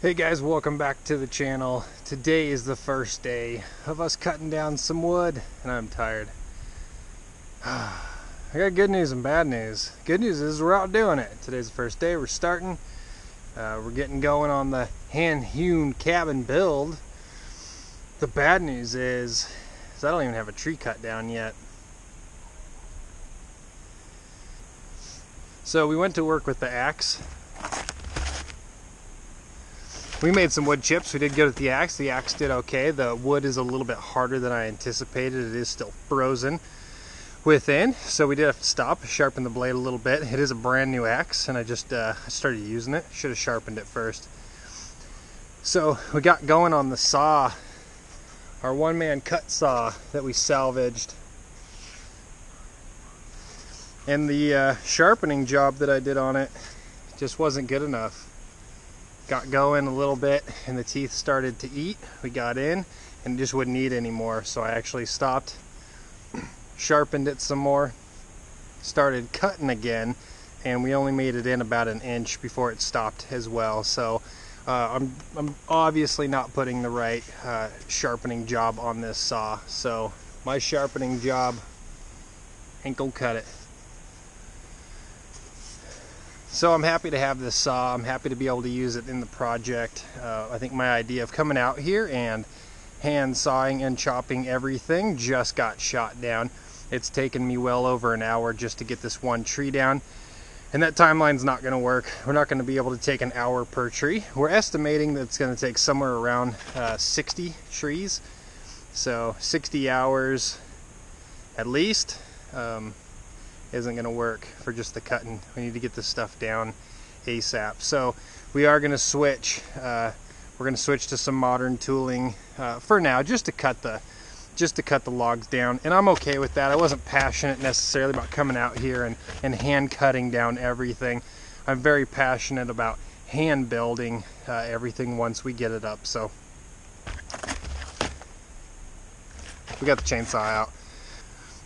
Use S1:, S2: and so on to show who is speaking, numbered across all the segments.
S1: Hey guys, welcome back to the channel. Today is the first day of us cutting down some wood and I'm tired. I got good news and bad news. Good news is we're out doing it. Today's the first day, we're starting. We're getting going on the hand-hewn cabin build. The bad news is I don't even have a tree cut down yet. So we went to work with the axe. We made some wood chips. We did good with the axe. The axe did okay. The wood is a little bit harder than I anticipated. It is still frozen within, so we did have to stop, sharpen the blade a little bit. It is a brand new axe, and I just started using it. Should have sharpened it first. So we got going on the saw, our one-man cut saw that we salvaged. And the sharpening job that I did on it just wasn't good enough. Got going a little bit and the teeth started to eat. We got in and it just wouldn't eat anymore, so I actually stopped, sharpened it some more, started cutting again, and we only made it in about an inch before it stopped as well. So I'm obviously not putting the right sharpening job on this saw, so my sharpening job ain't gonna cut it. So I'm happy to have this saw. I'm happy to be able to use it in the project. I think my idea of coming out here and hand sawing and chopping everything just got shot down. It's taken me well over an hour just to get this one tree down, and that timeline's not going to work. We're not going to be able to take an hour per tree. We're estimating that it's going to take somewhere around 60 trees, so 60 hours at least. Isn't going to work for just the cutting. We need to get this stuff down ASAP. So we are going to switch. We're going to switch to some modern tooling for now, just to cut the logs down, and I'm okay with that. I wasn't passionate necessarily about coming out here and hand cutting down everything. I'm very passionate about hand building everything once we get it up. So we got the chainsaw out.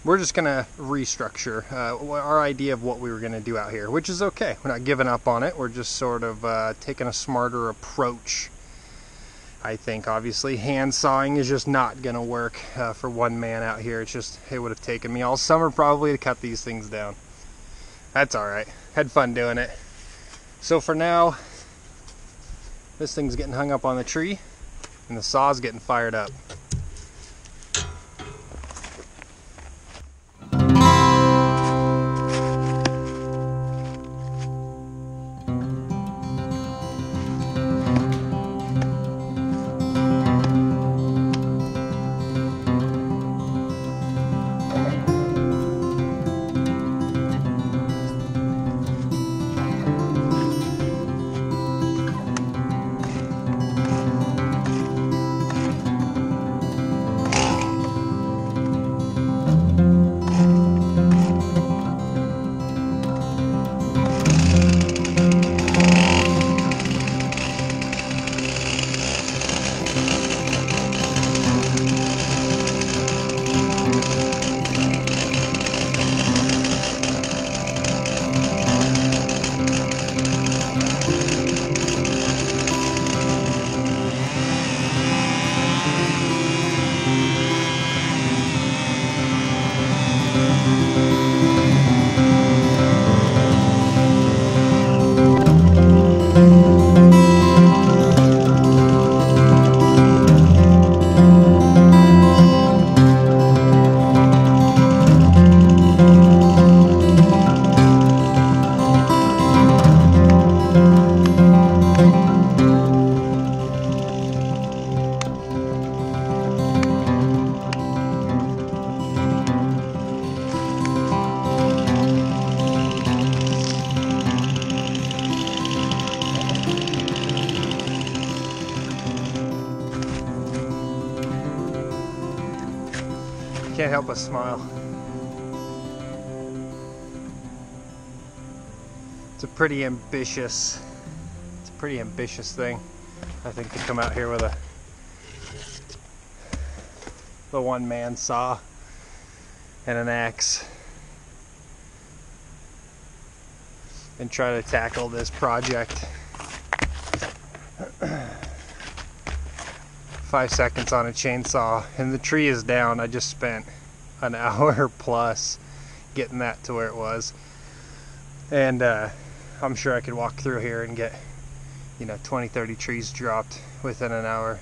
S1: We're just gonna restructure our idea of what we were gonna do out here, which is okay. We're not giving up on it. We're just sort of taking a smarter approach, I think. Obviously, hand sawing is just not gonna work for one man out here. It would have taken me all summer probably to cut these things down. That's all right. Had fun doing it. So for now, this thing's getting hung up on the tree, and the saw's getting fired up. Can't help but smile. It's a pretty ambitious thing, I think, to come out here with a one-man saw and an axe and try to tackle this project. 5 seconds on a chainsaw and the tree is down. I just spent an hour plus getting that to where it was, and I'm sure I could walk through here and get 20-30 trees dropped within an hour.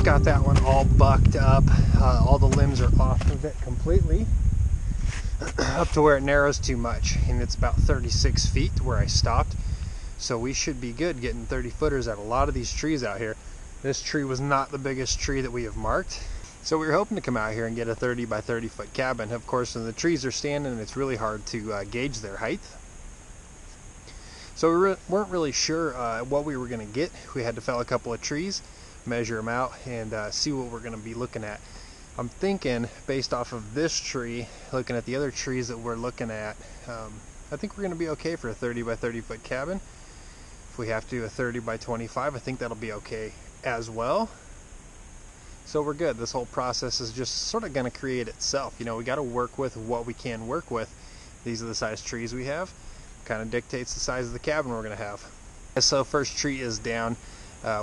S1: Got that one all bucked up. All the limbs are off of it completely up to where it narrows too much, and it's about 36 feet to where I stopped, so we should be good getting 30 footers at a lot of these trees out here. This tree was not the biggest tree that we have marked, so we were hoping to come out here and get a 30 by 30 foot cabin. Of course, when the trees are standing, it's really hard to gauge their height, so we weren't really sure what we were going to get. We had to fell a couple of trees, measure them out, and see what we're going to be looking at. I'm thinking, based off of this tree, looking at the other trees that we're looking at, I think we're going to be okay for a 30 by 30 foot cabin. If we have to do a 30 by 25, I think that'll be okay as well. So we're good. This whole process is just sort of going to create itself. We got to work with what we can work with. These are the size trees we have. Kind of dictates the size of the cabin we're going to have. So first tree is down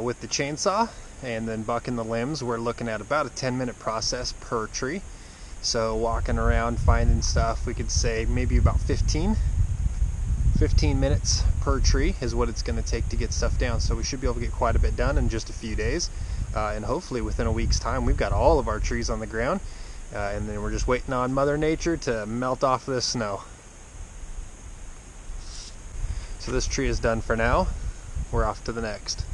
S1: with the chainsaw, and then bucking the limbs. We're looking at about a 10-minute process per tree. So walking around finding stuff, we could say maybe about 15 minutes per tree is what it's going to take to get stuff down. So we should be able to get quite a bit done in just a few days, and hopefully within a week's time we've got all of our trees on the ground, and then we're just waiting on Mother Nature to melt off this snow. So this tree is done for now. We're off to the next.